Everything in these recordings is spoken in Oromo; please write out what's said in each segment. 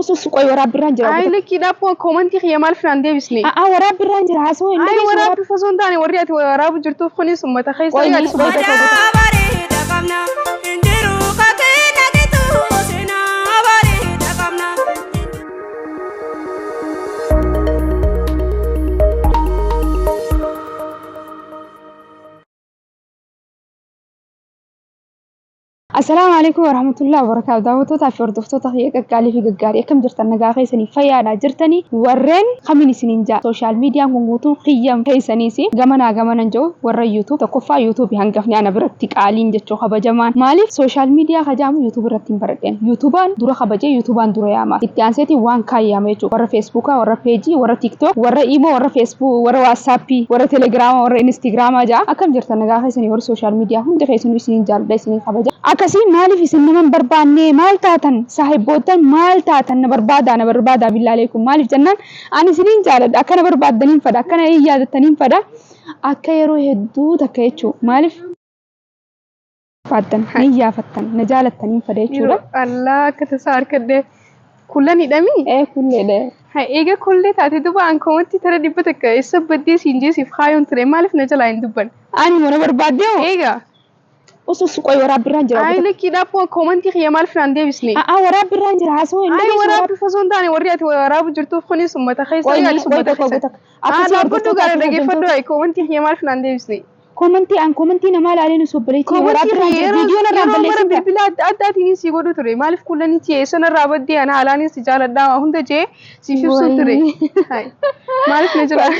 أصوص قوي وراب برانجر أي لك كده بو كومنتي خيال فلان دي بسني وراب برانجر عسوي أي وراب بفصون تاني وريت وراب جرتو خني ثم تخيل سريع ثم السلام عليكم ورحمة الله وبركاته. دعوتو تافور دفتو تخيك قالي في قاري كم جرتنا نجاخي سني فيا جرتني ورن خميني سنين جا سوشيال ميديا غنغوتو قيم هي سنيسي جمنا جو ورا يوتيوب تكفى يوتيوب هنقفني أنا برتك عالين جتشو خبا جمان مالي سوشيال ميديا خجام يوتيوب رتين بردين يوتيوبان دورا خبا يوتيوبان دورا ياما اتيانسيتي وان كاي ياما يجو ورا فيسبوكا ورا بيجي ورا تيك توك ورا ايمو ورا فيسبوك ورا واتسابي ورا تليجرام ورا انستغرام جا أكم جرتنا نجاخي سني ورا سوشيال ميديا هم دخيسون سنين جال بس سنين خبا أكاسي مالي في سنمان بربانة مال تاتن صاحب بوتن مال تاتن بربادة بالله عليكم مالي جنان أنا سنين جالد أكنا بربادنين فدا أكنا إيجاد تنين فدا أكيرو هدو تكيتشو مالي فاتن نيجا فتن نجالت تنين فدا يشولا الله كتسار كده كلني دمي كل ده هاي إيجا كل تاتي دوبا أنكم أنتي ترى دبتك إسب بدي سينجي سيفخايون ترى مالف نجلاين دوبن أنا منا بربادة إيجا أصوص قوي وراب برانجر أي لك كده بو كومنتي خيال فلان دي بسني وراب برانجر عسوي أي وراب بفصون تاني وريت وراب جرتو خني ثم تخيل سريع ثم تخيل أنا بدو قال رجع فدو أي كومنتي خيال فلان دي بسني كومنتي نمال علينا سوبريتي وراب برانجر فيديو نرابلي بلا أدا تيني سيقولوا تري مالف كلني تي إيش نرابط دي أنا علاني سجال الدا هون ده جي سيفيف سوتري هاي مالف نجلا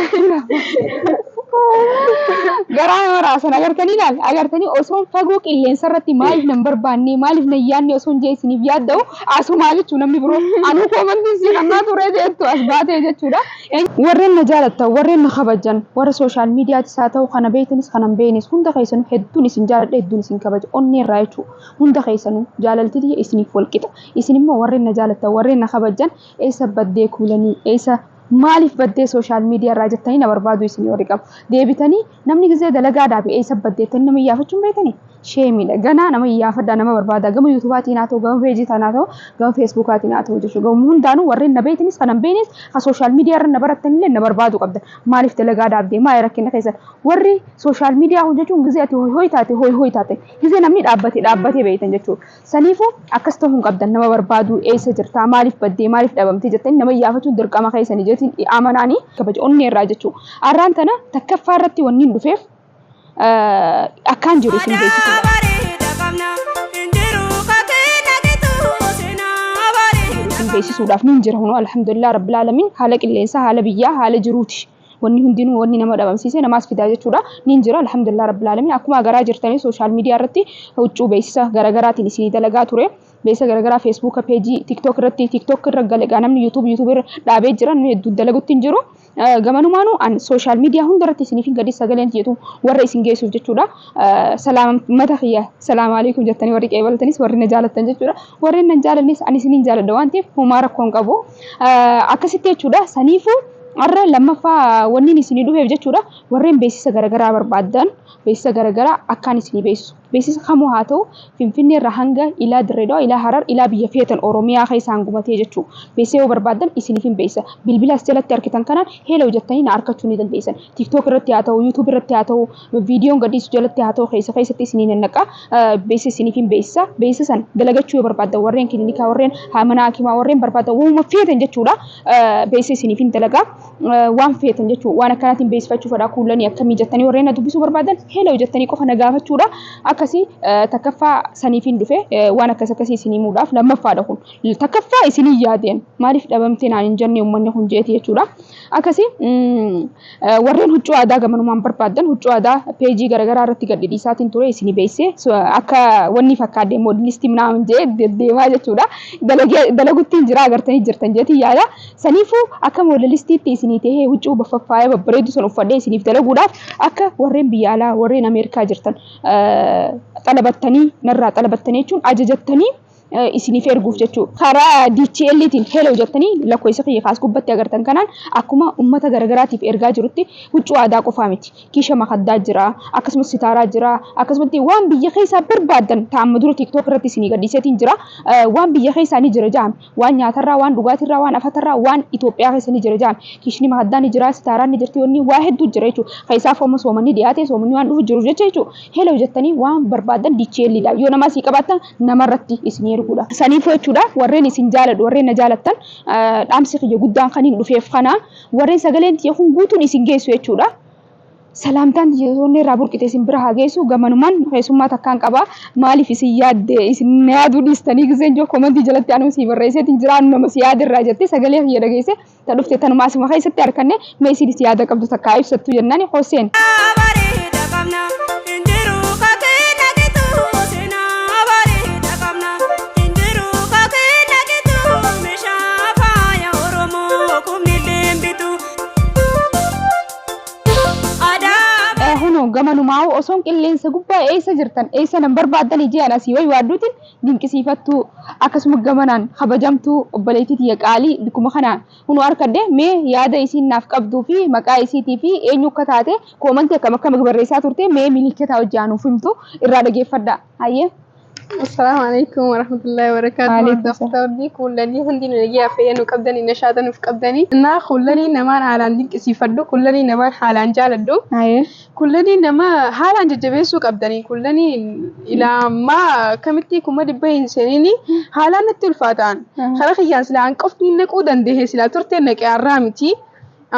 Garaa raasan agartanii osoon fagoo qilleensarratti maaliif nan barbaanne maaliif nan yaadne osoon jeesiniif yaadda'u asumaa jechuun namni biroo anuu koomantiin si kannaa ture jettu as baatee jechuudha. Warreen na jaalattan warreen na kabajan warra sooshaal miidiyaatis haa ta'u kana beektanis kanan beeknes hunda keessanuu hedduun isin jaaladha hedduun isin kabaja onnee irraa jechuudha hunda keessanuu jaalaltii isiniif walqixa isin immoo warreen na jaalattan warreen na kabajan eessa baddee kuulanii eessa maaliif baddee sooshaal miidiyaa irraa jettanii na barbaadu isinii warri qabu deebitanii namni gisee dalagaa dhaabee eessa baddeettanii nama iyyaafachuun beekanii sheemidha ganaa nama iyyaafadhaa nama barbaada gama yuutuubaatiin haa ta'u gama feejiitiin haa ta'u gama feesbuukaatiin haa ta'u jechuudha gama hundaanuu warreen na beektanis kanan beeknes ha sooshaal miidiyaa irra na barattanillee na barbaadu qabdan maaliif dalagaa dhaabdee maali rakkina keessan warri sooshaal miidiyaa hojjechuun gisee ati hoy taate gisee namni dhaabbatee beektan jechuudha saniifuu akkas ta'uu qabdan nama barbaadu eessa jirtaa maaliif baddee maaliif dhabamtee jettanii nama iyyaafachuun dirqama keessanii jechuudha amanani kabaja onnee irraa jechuudha arraan tana takkaffaa irratti wanni hin dhufeef akkaan jiru isin beeksisuudha. beeksisuudhaaf nin jira hunu alhamdulillah rabbil alamin haala qilleensa haala biyyaa haala jiruuti wanni hundinuu wanni nama dhabamsiise namaas fidaa jechuudha nin jira alhamdulillah rabbil alamin akkuma agaraa jirtanii sooshaal miidiyaa irratti huccuu beeksisa garaagaraatiin isinii dalagaa ture beeksisa garaagaraa feesbuuka peejii tiktook irratti tiktook irra galagaa namni yuutuub irra dhaabee jira namni hedduu dalaguutti hin jiru gamanumaanuu an sooshaal miidiyaa hunda irratti isiniif gadi sagaleen jedhu warra isin geessuuf jechuudha salaamata khiyya salaamu alaykum jettanii warri qeebaltanis warri na jaalattan jechuudha warri na jaalannis ani isiniin jaaladha waan ta'eef homaa rakkoon qabu akkasitti jechuudha saniifuu arra lammaffaa wanni isinii dhufeef jechuudha warreen beeksisa garaagaraa barbaadan beeksisa garaagaraa akkaan isinii beeksisu beeksisa kamuu haa ta'u finfinnee irraa hanga ilaa dirreedhaa ilaa harar ilaa biyya feetan oromiyaa keessaan gumatee jechuudha beeksisa yoo barbaadan isiniif hin beeksisa bilbilas jalatti argitan kanaan heela hojjettanii na harkachuu ni dandeessan tiktook irratti haa ta'u yuutuub irratti haa ta'u viidiyoon gadhiisu jalatti haa ta'u keessatti isinii nannaqa beeksisa isiniif hin beeksisa beeksisa san dalagachuu yoo barbaadan warreen kiliinikaa warreen mana hakimaa warreen barbaadan waanuma feetan jechuudha beeksisa isiniif hin dalagaa waan feetan jechuudha waan akkanaatiin beeksifachuu fedhaa kuulanii akkamii jettanii warreen dubbisuu barbaadan heela hojjettanii qofa na gaafachuudha akkasii takkaffaa saniifin dhufe waan akkasii isinii muudhaaf lammaffaadha kun takkaffaa isinii yaadeen maaliif dhabamtee naan hin jenne uummanni kun jeeti jechuudha akkasii warreen huccuu aadaa gamanumaan barbaadan huccuu aadaa peejii garaagaraa irratti gadhiisaatiin ture isinii beeksise akka wanni fakkaatee moodiliistii minaamin jee deemaa jechuudha dalaguttiin jira agartanii jirtan jeeti yaada saniifuu akka moodiliistiitti isinii tahee huccuu baffafaayee babbareedu sun uffadhee isiniif dalaguudhaaf akka warreen biyya alaa warreen Ameerikaa jirtan xalabattanii narraa xalabattanii jechuun ajajattanii isiniif erguuf jechuudha. Karaa DHLtiin hello jettanii lakkoofsa kiyya kaas gubbatti agartan kanaan akkuma uummata garagaraatiif ergaa jirutti huccuu aadaa qofaa miti. Kiisha makaddaa jira, akkasumas sitaaraa jira, akkasumas waan biyya keessaa barbaadan ta'amma dura TikTok irratti isinii gadhiiseetiin jira. Waan biyya keessaa ni jira jaam. Waan nyaatarraa, waan dhugaatirraa, waan afatarraa, waan Itoophiyaa keessa ni jira jaam. Kiishni makaddaa ni jira, sitaaraan ni jirti, wanni waa hedduu jira jechuudha. Keessaa fooma soomanni dhiyaate soomanni waan dhufu jiru jecha jechuudha. Hello jettanii waan barbaadan DHLdha. Yoo nama sii qabaatan namarratti isinii erguudha. Saniifuu jechuudha warreen isin jaaladhu warreen na jaalattan dhaamsi kiyya guddaan kan hin dhufeef kana warreen sagaleen tiyya kun guutuun isin geessu jechuudha. Salaamtaan tiyyoonni irraa burqite isin bira haa geessu gamanumaan keessummaa takkaan qaba maaliif isin yaadde isin yaaduu dhiistanii giseen joo komantii jalatti anuu si barreesseetiin jiraannu nama si yaadirraa jettee sagalee kiyya dhageesse ta dhufte tanumaa asuma keessatti harkanne mee isin yaada qabdu takkaa ibsattu jennaan Hoseen. Gamanumaa osoon qilleensa gubbaa eessa jirtan eessa nan barbaadan ijaan asii wayi waadduutiin dinqisiifattu akkasuma gamanaan kabajamtu obboleettii tiyya qaalii bikkuma kanaan hunu harkadde mee yaada isiin naaf qabduu fi maqaa isiitii fi eenyu akka taate koomantii akkam barreessaa turte mee milikkata hojjaanuuf himtu irraa dhageeffadha hayyee. Assalamu alaikum warahmatullahi wabarakatuh. Daftarni kullani hundi nagi afayanu qabdani nashaatan uf qabdani na kullani namaan haalaan dinqisiifadhu kullani namaan haalaan jaaladhu kullani nama haalaan jajjabeessuu qabdani kullani ilaa kamitti kuma dibba hin seenini haalaan natti ulfaataan kara kiyyaan silaa hanqofni naquu dandeesse silaa turte naqee arraa miti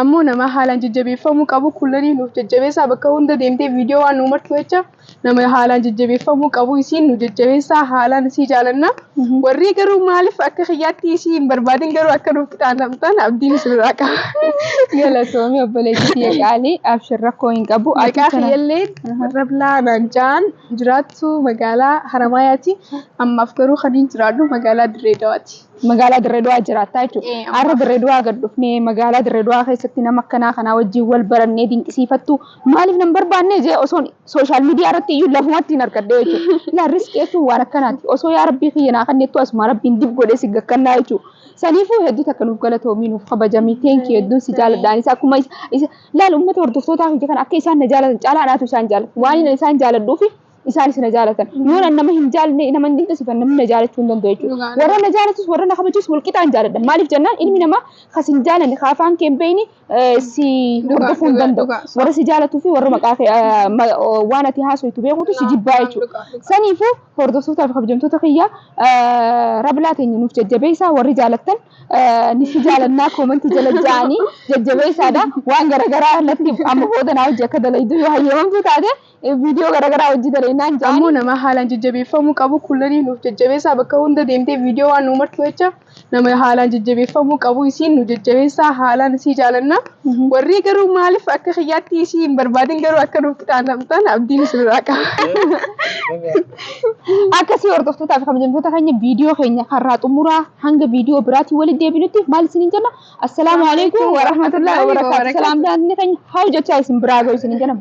ammoo nama haalaan jajjabeeffamuu qabu kullani nuuf jajjabeessaa bakka hunda deemtee viidiyoo waan nu martu jecha nama haalaan jajjabeeffamuu qabu isiin nu jajjabeessaa haalaan isii jaalanna warri garuu maaliif akka kiyyaatti isii hin barbaadin garuu akka nuuf qixaanamtan abdiin isinirraa qaba. Galatoomi obboleettii tiyya qaalii abshir rakkoo hin qabu. Maqaa kiyyallee rablaa naanjaan jiraattu magaalaa Haramaayaati ammaaf garuu kan hin jiraadhu magaalaa Dirree Dawaati. Magaalaa Dirree Dawaa jiraattaa jechuudha. Har'a Dirree Dawaa gad dhufnee magaalaa Dirree Dawaa keessatti nama akkanaa kanaa wajjin wal barannee dinqisiifattu maaliif nan barbaanne jee osoo sooshaal miidiyaa irratti iyyuu lafumatti hin argadde jechuudha. Ilaa riskii waan akkanaati. Osoo yaa rabbii kiyya naa kannettu asuma rabbiin dib godhee si gakkannaa jechuudha. Saniifuu hedduu takka nuuf galatoomi nuuf kabajamii teenkii hedduun si jaaladhaan isa akkuma laal uummata hordoftootaa kiyya kan akka isaan na jaalatan caalaa anaatu isaan jaalatu. Waan isaan jaaladhuufi isaan isina jaalatan. Yoo nama hin jaalanne nama hin dinqisiifan namni na jaalachuu hin danda'u jechuudha. Warra na jaalatus warra na kabajus wal qixaan jaaladhan. Maaliif jennaan ilmi namaa kas hin jaalanne kaafaan kee beeyni si hordofuu hin danda'u. Warra si jaalatuu fi warra maqaa waan ati haasoitu beekutu si jibbaa jechuudha. Saniifuu hordoftootaa fi kabajamtoota kiyya rablaa teenya nuuf jajjabeessaa warri jaalattan ni si jaalannaa koomantii jala ja'anii jajjabeessaadha. Waan garagaraa irratti amma booda naa hojii akka dalaydu yoo hayyamamtu taate viidiyoo garagaraa hojii daleenaan ja'anii. Ammoo nama haalaan jajjabeeffamuu qabu kullanii nuuf jajjabeessaa bakka hunda deemtee viidiyoo waan nu martu jecha nama haalaan jajjabeeffamuu qabu isiin nu jajjabeessaa haalaan isii jaalanna warri garuu maaliif akka kiyyaatti isii hin barbaadin garuu akka nuuf qixaanamtan abdiin isinirraa qaba. Akkasii hordoftootaa fi kabajamtoota keenya viidiyoo keenya har'aa xumuraa hanga viidiyoo biraatiin walitti deebinutti maal isiniin jenna assalaamu alaikum warahmatullahi wabarakatuh. Salaam daandii keenya haa hojjechaa isin biraa ga'u isiniin jenna.